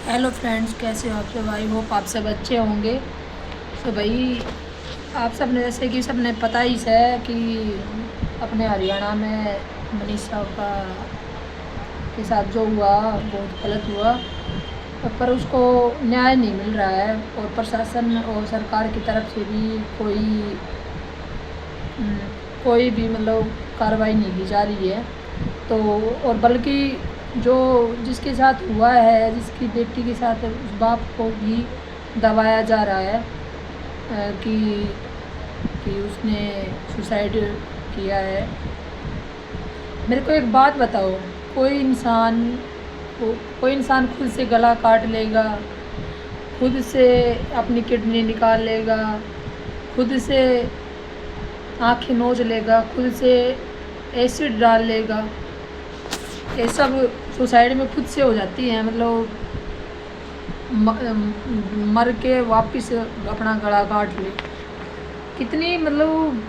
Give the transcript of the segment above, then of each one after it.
Hello friends, कैसे हो आप सब। आई होप आप सब अच्छे होंगे। तो भाई, आप सब ने जैसे कि सब ने पता ही है कि अपने हरियाणा में मनीषा का के साथ जो हुआ बहुत गलत हुआ। पर उसको न्याय नहीं मिल रहा है और प्रशासन और सरकार की तरफ से भी हम्म, कोई भी मतलब कार्रवाई नहीं की जा रही है। तो और बल्कि जो जिसके साथ हुआ है, जिसकी बेटी के साथ उस बाप को भी दबाया जा रहा है कि उसने सुसाइड किया है। मेरे को एक बात बताओ, कोई इंसान कोई इंसान खुद से गला काट लेगा, खुद से अपनी किडनी निकाल लेगा, खुद से आँखें नोच लेगा, खुद से एसिड डाल लेगा। ये सब सुसाइड में खुद से हो जाती है। मतलब मर के वापस अपना गला काट ले। कितनी मतलब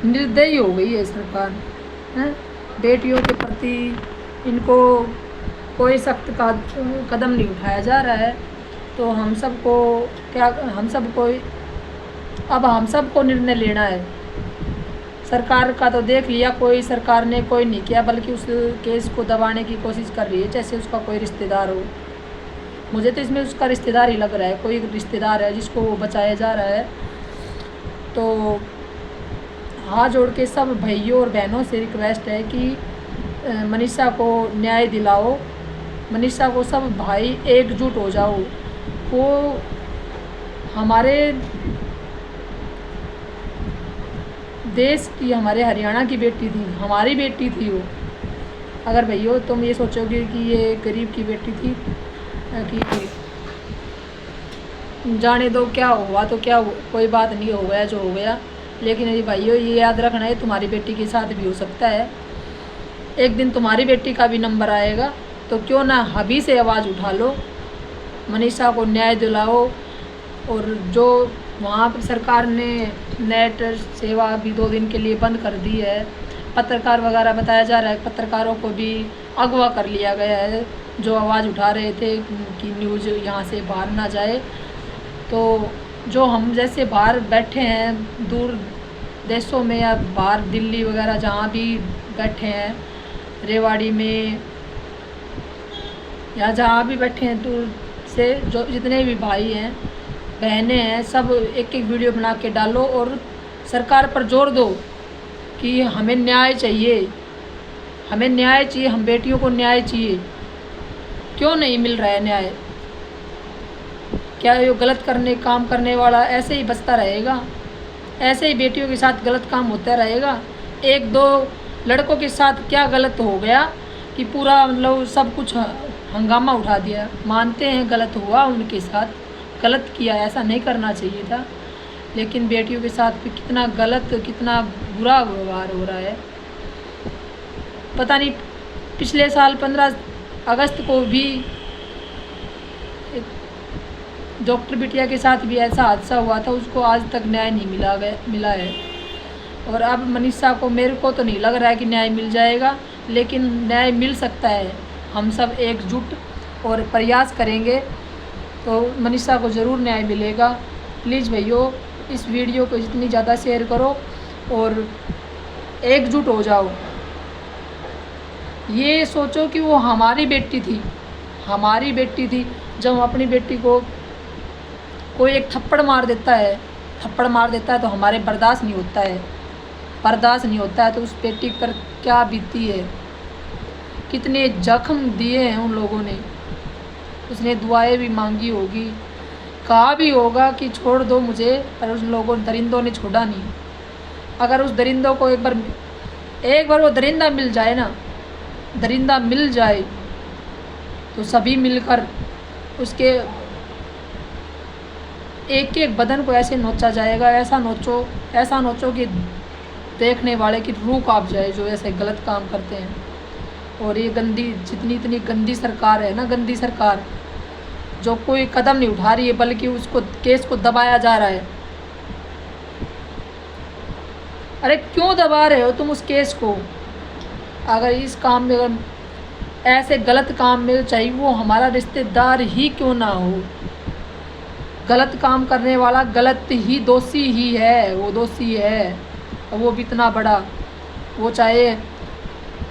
निर्दयी हो गई है सरकार हैं बेटियों के प्रति। इनको कोई सख्त कदम नहीं उठाया जा रहा है। तो हम सबको अब हम सबको निर्णय लेना है। सरकार का तो देख लिया, कोई सरकार ने कोई नहीं किया, बल्कि उस केस को दबाने की कोशिश कर रही है जैसे उसका कोई रिश्तेदार हो। मुझे तो इसमें उसका रिश्तेदार ही लग रहा है, कोई रिश्तेदार है जिसको वो बचाया जा रहा है। तो हाथ जोड़ के सब भाइयों और बहनों से रिक्वेस्ट है कि मनीषा को न्याय दिलाओ। मनीषा को सब भाई एकजुट हो जाओ। वो हमारे देश की, हमारे हरियाणा की बेटी थी, हमारी बेटी थी वो। अगर भैया तुम ये सोचोगे कि ये गरीब की बेटी थी कि जाने दो, क्या हुआ तो क्या हुआ, कोई बात नहीं, हो गया जो हो गया। लेकिन यदि भाइयों ये याद रखना है, तुम्हारी बेटी के साथ भी हो सकता है। एक दिन तुम्हारी बेटी का भी नंबर आएगा। तो क्यों ना अभी से आवाज़ उठा लो, मनीषा को न्याय दिलाओ। और जो वहाँ पर सरकार ने नेट सेवा भी 2 दिन के लिए बंद कर दी है। पत्रकार वगैरह बताया जा रहा है, पत्रकारों को भी अगवा कर लिया गया है जो आवाज़ उठा रहे थे कि न्यूज़ यहाँ से बाहर ना जाए। तो जो हम जैसे बाहर बैठे हैं दूर देशों में या बाहर दिल्ली वगैरह जहाँ भी बैठे हैं, रेवाड़ी में या जहाँ भी बैठे हैं दूर से, जो जितने भी भाई हैं बहनें हैं, सब एक एक वीडियो बना के डालो और सरकार पर जोर दो कि हमें न्याय चाहिए, हमें न्याय चाहिए, हम बेटियों को न्याय चाहिए। क्यों नहीं मिल रहा है न्याय? क्या ये गलत काम करने वाला ऐसे ही बचता रहेगा? ऐसे ही बेटियों के साथ गलत काम होता रहेगा? 1-2 लड़कों के साथ क्या गलत हो गया कि पूरा मतलब सब कुछ हंगामा उठा दिया? मानते हैं गलत हुआ, उनके साथ गलत किया, ऐसा नहीं करना चाहिए था। लेकिन बेटियों के साथ भी कितना गलत, कितना बुरा व्यवहार हो रहा है। पता नहीं, पिछले साल 15 अगस्त को भी डॉक्टर बिटिया के साथ भी ऐसा हादसा हुआ था, उसको आज तक न्याय नहीं मिला है। और अब मनीषा को, मेरे को तो नहीं लग रहा है कि न्याय मिल जाएगा, लेकिन न्याय मिल सकता है। हम सब एकजुट और प्रयास करेंगे तो मनीषा को ज़रूर न्याय मिलेगा। प्लीज़ भैया, इस वीडियो को जितनी ज़्यादा शेयर करो और एकजुट हो जाओ। ये सोचो कि वो हमारी बेटी थी, हमारी बेटी थी। जब हम अपनी बेटी को कोई एक थप्पड़ मार देता है तो हमारे बर्दाश्त नहीं होता है। तो उस बेटी पर क्या बीती है, कितने जख्म दिए हैं उन लोगों ने। उसने दुआएं भी मांगी होगी, कहा भी होगा कि छोड़ दो मुझे, पर उन दरिंदों ने छोड़ा नहीं। अगर उस दरिंदों को एक बार वो दरिंदा मिल जाए तो सभी मिलकर उसके एक एक बदन को ऐसे नोचा जाएगा, ऐसा नोचो कि देखने वाले की रूह कांप जाए, जो ऐसे गलत काम करते हैं। और ये इतनी गंदी सरकार है ना, गंदी सरकार, जो कोई कदम नहीं उठा रही है, बल्कि उसको केस को दबाया जा रहा है। अरे क्यों दबा रहे हो तुम उस केस को? अगर इस काम में ऐसे गलत काम में, चाहे वो हमारा रिश्तेदार ही क्यों ना हो, गलत काम करने वाला गलत ही दोषी ही है, वो दोषी है। और वो भी इतना बड़ा, वो चाहे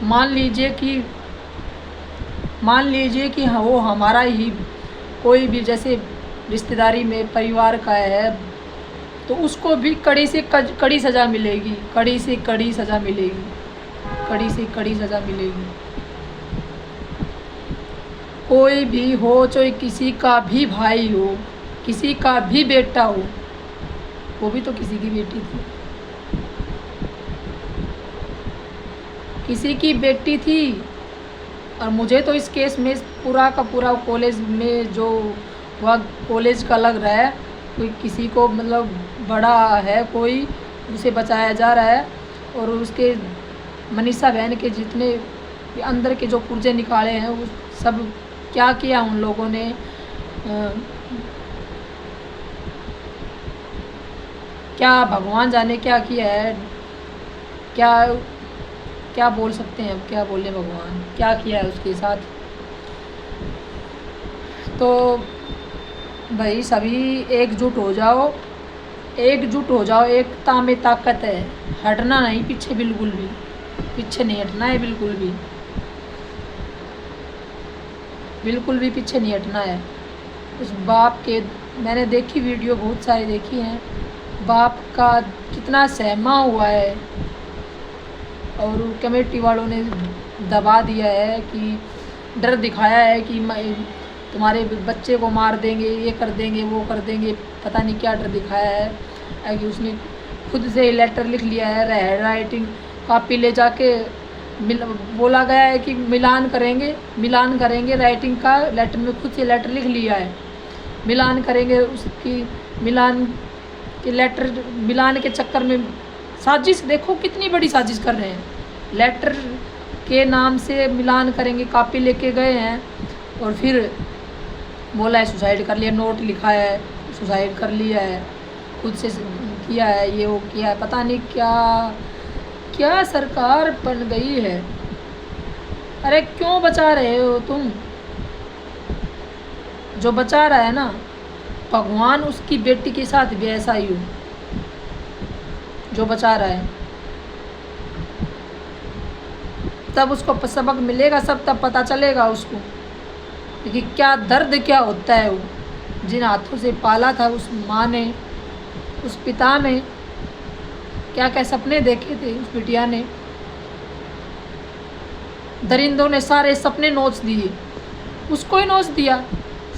मान लीजिए कि हाँ वो हमारा ही कोई भी जैसे रिश्तेदारी में परिवार का है, तो उसको भी कड़ी से कड़ी सज़ा मिलेगी, कड़ी से कड़ी सज़ा मिलेगी, कड़ी से कड़ी सज़ा मिलेगी। कोई भी हो, चाहे किसी का भी भाई हो, किसी का भी बेटा हो, वो भी तो किसी की बेटी थी, किसी की बेटी थी। और मुझे तो इस केस में पूरा का पूरा कॉलेज में जो वह कॉलेज का लग रहा है, कोई किसी को मतलब बड़ा है, कोई उसे बचाया जा रहा है। और उसके मनीषा बहन के जितने अंदर के जो पुर्जे निकाले हैं, वो सब क्या किया उन लोगों ने, क्या भगवान जाने क्या किया है, क्या क्या बोल सकते हैं, अब क्या बोले, भगवान क्या किया है उसके साथ। तो भाई सभी एकजुट हो जाओ, एकजुट हो जाओ, एकता में ताकत है, हटना नहीं पीछे, बिल्कुल भी पीछे नहीं हटना है, बिल्कुल भी पीछे नहीं हटना है। उस बाप के, मैंने देखी वीडियो बहुत सारी देखी हैं, बाप का कितना सहमा हुआ है, और कमेटी वालों ने दबा दिया है कि डर दिखाया है कि तुम्हारे बच्चे को मार देंगे, ये कर देंगे, वो कर देंगे, पता नहीं क्या डर दिखाया है। कि उसने खुद से लेटर लिख लिया है, राइटिंग कॉपी ले जाके बोला गया है कि मिलान करेंगे राइटिंग का, लेटर में खुद से लेटर लिख लिया है, मिलान करेंगे, उसकी मिलान के लेटर, मिलान के चक्कर में साजिश, देखो कितनी बड़ी साजिश कर रहे हैं, लेटर के नाम से मिलान करेंगे, कॉपी लेके गए हैं, और फिर बोला है सुसाइड कर लिया, नोट लिखा है सुसाइड कर लिया है, खुद से किया है, ये वो किया है, पता नहीं क्या क्या सरकार बन गई है। अरे क्यों बचा रहे हो तुम? जो बचा रहा है ना, भगवान उसकी बेटी के साथ भी ऐसा ही हो, जो बचा रहा है, तब उसको सबक मिलेगा, सब तब पता चलेगा उसको कि क्या दर्द क्या होता है। वो जिन हाथों से पाला था उस माँ ने, उस पिता ने क्या क्या सपने देखे थे, उस बिटिया ने, दरिंदों ने सारे सपने नोच दिए, उसको ही नोच दिया,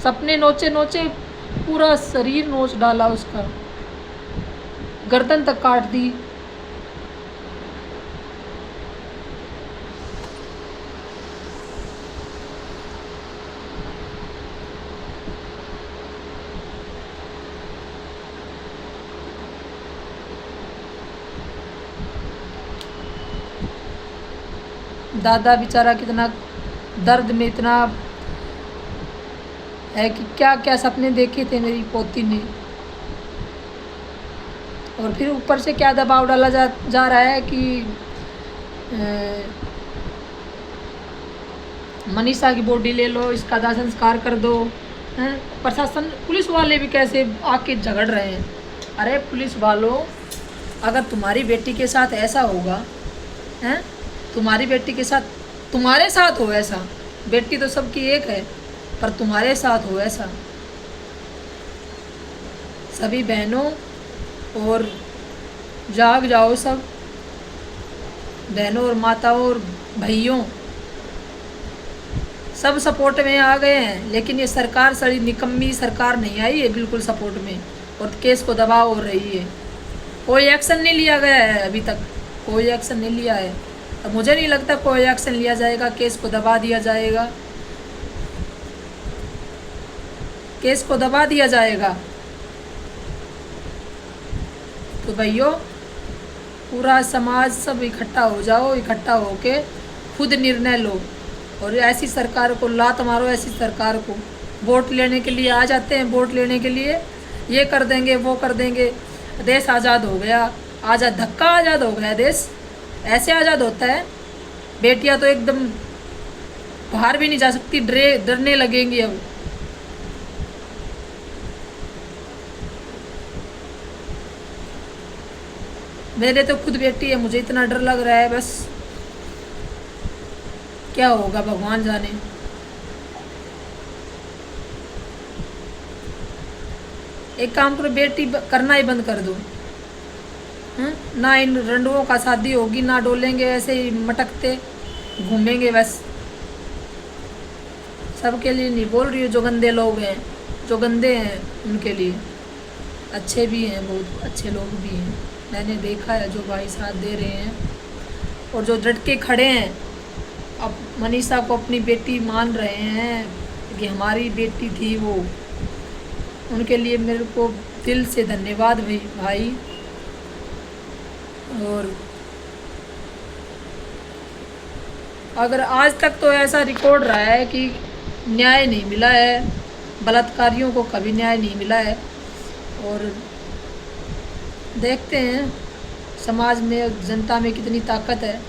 सपने नोचे नोचे पूरा शरीर नोच डाला, उसका गर्दन तक काट दी। दादा बेचारा कितना दर्द में इतना है कि क्या क्या सपने देखे थे मेरी पोती ने, और फिर ऊपर से क्या दबाव डाला जा रहा है कि मनीषा की बॉडी ले लो, इसका दाह संस्कार कर दो। हैं, प्रशासन, पुलिस वाले भी कैसे आके झगड़ रहे हैं। अरे पुलिस वालों, अगर तुम्हारी बेटी के साथ ऐसा होगा, हैं, तुम्हारी बेटी के साथ, तुम्हारे साथ हो ऐसा, बेटी तो सबकी एक है, पर तुम्हारे साथ हो ऐसा, सभी बहनों और जाग जाओ, सब बहनों और माताओं और भाइयों, सब सपोर्ट में आ गए हैं। लेकिन ये सरकार सारी निकम्मी सरकार नहीं आई है बिल्कुल सपोर्ट में, और केस को दबाव हो रही है। कोई एक्शन नहीं लिया गया है अभी तक, कोई एक्शन नहीं लिया है। अब मुझे नहीं लगता कोई एक्शन लिया जाएगा, केस को दबा दिया जाएगा, केस को दबा दिया जाएगा। तो भाइयों, पूरा समाज सब इकट्ठा हो जाओ, इकट्ठा होके खुद निर्णय लो, और ऐसी सरकार को लात मारो, ऐसी सरकार को। वोट लेने के लिए आ जाते हैं, वोट लेने के लिए ये कर देंगे, वो कर देंगे, देश आज़ाद हो गया, आज़ाद, धक्का आज़ाद हो गया देश, ऐसे आज़ाद होता है। बेटियां तो एकदम बाहर भी नहीं जा सकती, डरने लगेंगी अब। मेरे तो खुद बेटी है, मुझे इतना डर लग रहा है, बस क्या होगा भगवान जाने। एक काम करो, बेटी करना ही बंद कर दो। ना इन रंडुओं का शादी होगी, ना डोलेंगे, ऐसे ही मटकते घूमेंगे बस। सबके लिए नहीं बोल रही हूँ, जो गंदे लोग हैं, जो गंदे हैं उनके लिए। अच्छे भी हैं, बहुत अच्छे लोग भी हैं, मैंने देखा है जो भाई साथ दे रहे हैं और जो डट के खड़े हैं, अब मनीषा को अपनी बेटी मान रहे हैं कि हमारी बेटी थी वो। उनके लिए मेरे को दिल से धन्यवाद भाई। और अगर आज तक तो ऐसा रिकॉर्ड रहा है कि न्याय नहीं मिला है, बलात्कारियों को कभी न्याय नहीं मिला है। और देखते हैं समाज में, जनता में कितनी ताकत है,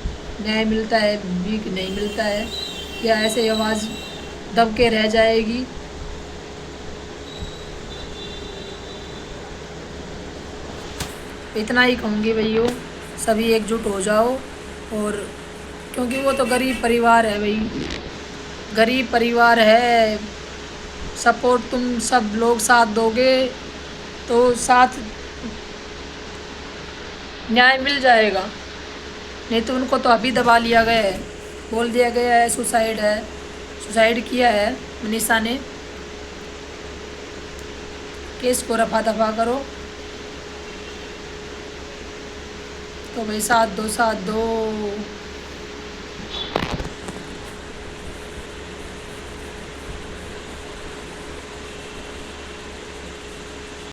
न्याय मिलता है भी कि नहीं मिलता है, या ऐसे आवाज़ दब के रह जाएगी। इतना ही कहूँगी भैया, सभी एकजुट हो जाओ। और क्योंकि वो तो गरीब परिवार है भाई, गरीब परिवार है, सपोर्ट तुम सब लोग साथ दोगे तो साथ न्याय मिल जाएगा। नहीं तो उनको तो अभी दबा लिया गया है, बोल दिया गया है सुसाइड है, सुसाइड किया है मनीषा ने। केस को रफा दफा करो। तो भाई साथ दो, साथ दो।